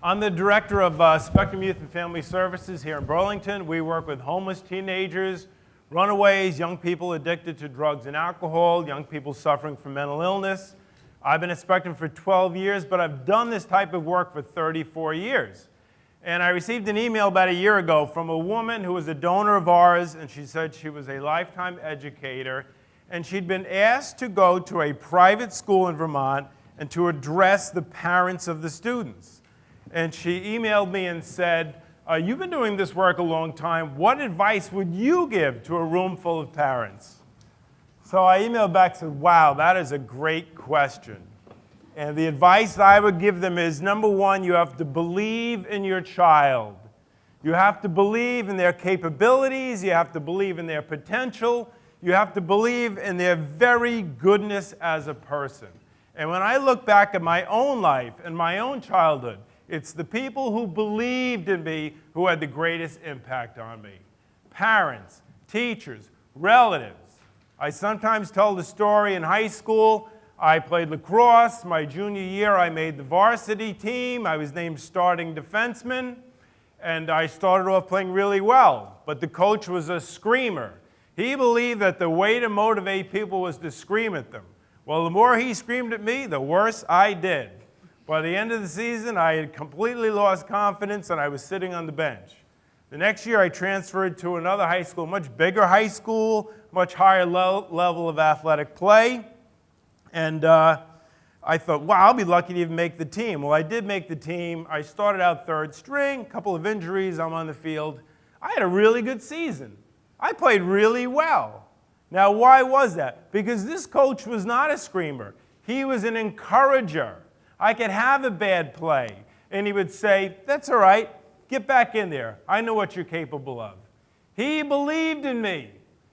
I'm the director of Spectrum Youth and Family Services here in Burlington. We work with homeless teenagers, runaways, young people addicted to drugs and alcohol, young people suffering from mental illness. I've been at Spectrum for 12 years, but I've done this type of work for 34 years. And I received an email about a year ago from a woman who was a donor of ours, and she said she was a lifetime educator, and she'd been asked to go to a private school in Vermont and to address the parents of the students. And she emailed me and said, you've been doing this work a long time. What advice would you give to a room full of parents? So I emailed back and said, wow, that is a great question. And the advice I would give them is, number one, you have to believe in your child. You have to believe in their capabilities. You have to believe in their potential. You have to believe in their very goodness as a person. And when I look back at my own life and my own childhood, it's the people who believed in me who had the greatest impact on me. Parents, teachers, relatives. I sometimes tell the story in high school. I played lacrosse. My junior year, I made the varsity team. I was named starting defenseman. And I started off playing really well. But the coach was a screamer. He believed that the way to motivate people was to scream at them. Well, the more he screamed at me, the worse I did. By the end of the season, I had completely lost confidence, and I was sitting on the bench. The next year, I transferred to another high school, much bigger high school, much higher level of athletic play. And I thought, wow, I'll be lucky to even make the team. Well, I did make the team. I started out third string, a couple of injuries, I'm on the field. I had a really good season. I played really well. Now, why was that? Because this coach was not a screamer. He was an encourager. I could have a bad play, and he would say, that's all right, get back in there. I know what you're capable of. He believed in me.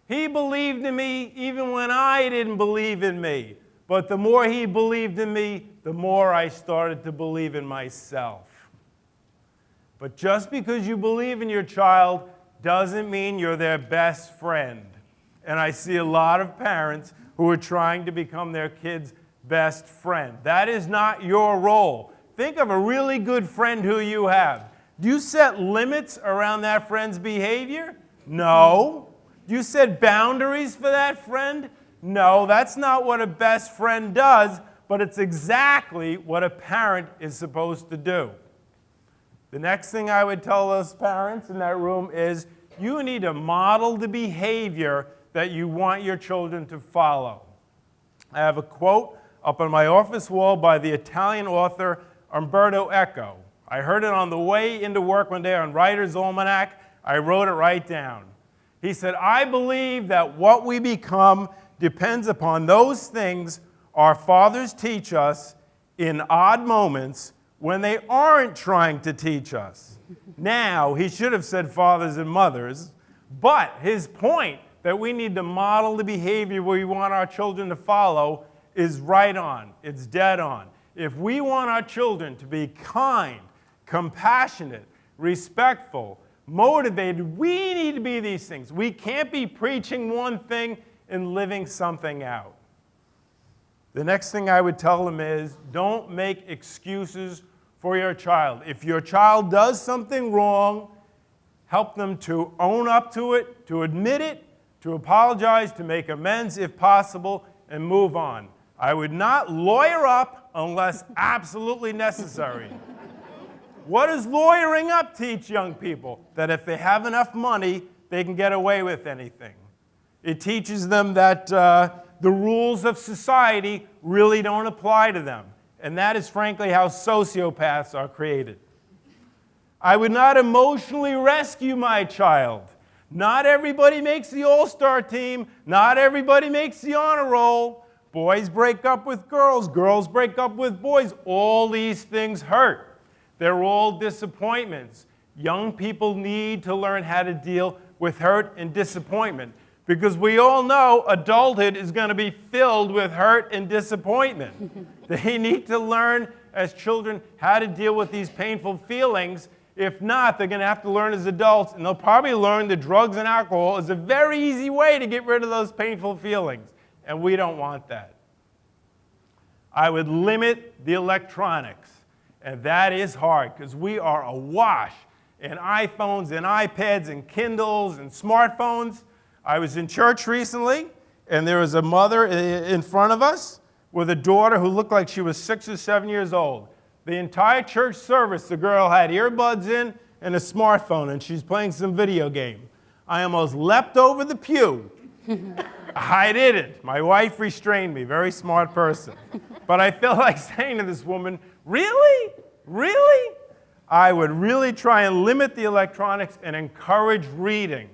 He believed in me even when I didn't believe in me. But the more he believed in me, the more I started to believe in myself. But just because you believe in your child doesn't mean you're their best friend. And I see a lot of parents who are trying to become their kids' best friend. That is not your role. Think of a really good friend who you have. Do you set limits around that friend's behavior? No. Do you set boundaries for that friend? No, that's not what a best friend does, but it's exactly what a parent is supposed to do. The next thing I would tell those parents in that room is you need to model the behavior that you want your children to follow. I have a quote up on my office wall by the Italian author Umberto Eco. I heard it on the way into work one day on Writer's Almanac. I wrote it right down. He said, I believe that what we become depends upon those things our fathers teach us in odd moments when they aren't trying to teach us. Now, he should have said fathers and mothers, but his point that we need to model the behavior we want our children to follow is right on. It's dead on. If we want our children to be kind, compassionate, respectful, motivated, we need to be these things. We can't be preaching one thing and living something out. The next thing I would tell them is don't make excuses for your child. If your child does something wrong, help them to own up to it, to admit it, to apologize, to make amends if possible, and move on. I would not lawyer up unless absolutely necessary. What does lawyering up teach young people? That if they have enough money, they can get away with anything. It teaches them that the rules of society really don't apply to them. And that is frankly how sociopaths are created. I would not emotionally rescue my child. Not everybody makes the all-star team. Not everybody makes the honor roll. Boys break up with girls. Girls break up with boys. All these things hurt. They're all disappointments. Young people need to learn how to deal with hurt and disappointment because we all know adulthood is going to be filled with hurt and disappointment. They need to learn as children how to deal with these painful feelings. If not, they're going to have to learn as adults, and they'll probably learn that drugs and alcohol is a very easy way to get rid of those painful feelings. And we don't want that. I would limit the electronics. And that is hard because we are awash in iPhones and iPads and Kindles and smartphones. I was in church recently, and there was a mother in front of us with a daughter who looked like she was 6 or 7 years old. The entire church service, the girl had earbuds in and a smartphone, and she's playing some video game. I almost leapt over the pew. I didn't. My wife restrained me, very smart person. But I felt like saying to this woman, really? Really? I would really try and limit the electronics and encourage reading.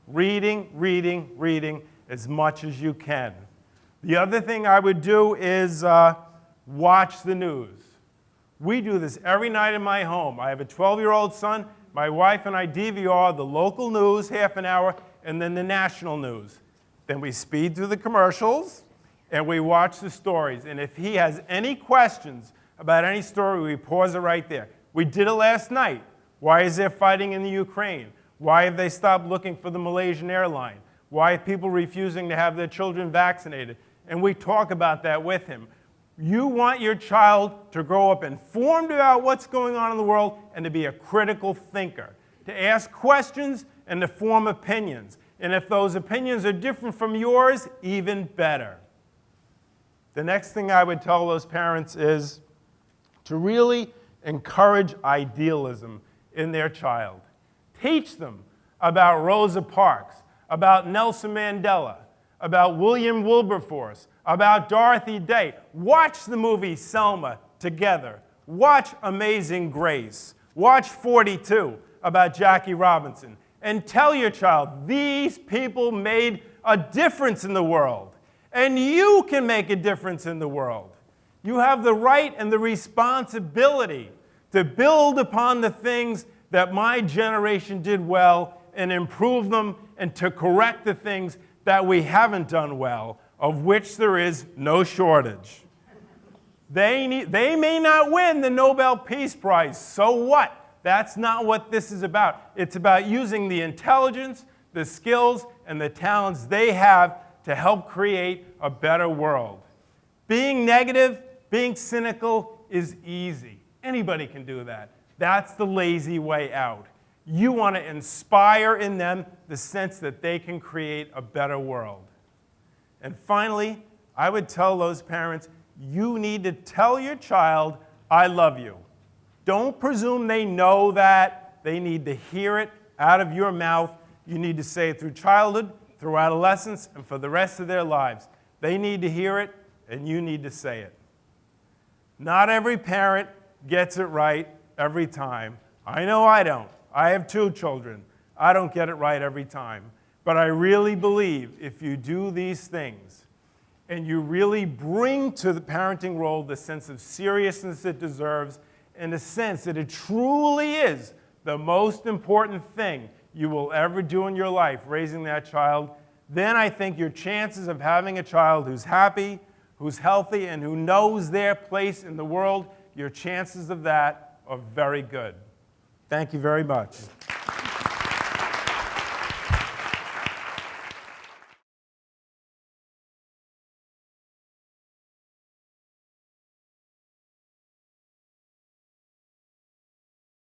Reading, reading, reading as much as you can. The other thing I would do is watch the news. We do this every night in my home. I have a 12-year-old son. My wife and I DVR the local news, half an hour, and then the national news. Then we speed through the commercials, and we watch the stories. And if he has any questions about any story, we pause it right there. We did it last night. Why is there fighting in the Ukraine? Why have they stopped looking for the Malaysian airline? Why are people refusing to have their children vaccinated? And we talk about that with him. You want your child to grow up informed about what's going on in the world and to be a critical thinker, to ask questions and to form opinions. And if those opinions are different from yours, even better. The next thing I would tell those parents is to really encourage idealism in their child. Teach them about Rosa Parks, about Nelson Mandela, about William Wilberforce, about Dorothy Day. Watch the movie Selma together. Watch Amazing Grace. Watch 42 about Jackie Robinson. And tell your child, these people made a difference in the world. And you can make a difference in the world. You have the right and the responsibility to build upon the things that my generation did well and improve them, and to correct the things that we haven't done well, of which there is no shortage. They may not win the Nobel Peace Prize. So what? That's not what this is about. It's about using the intelligence, the skills, and the talents they have to help create a better world. Being negative, being cynical is easy. Anybody can do that. That's the lazy way out. You want to inspire in them the sense that they can create a better world. And finally, I would tell those parents, you need to tell your child, I love you. Don't presume they know that. They need to hear it out of your mouth. You need to say it through childhood, through adolescence, and for the rest of their lives. They need to hear it, and you need to say it. Not every parent gets it right every time. I know I don't. I have 2 children. I don't get it right every time. But I really believe if you do these things and you really bring to the parenting role the sense of seriousness it deserves and the sense that it truly is the most important thing you will ever do in your life, raising that child, then I think your chances of having a child who's happy, who's healthy, and who knows their place in the world, your chances of that are very good. Thank you very much.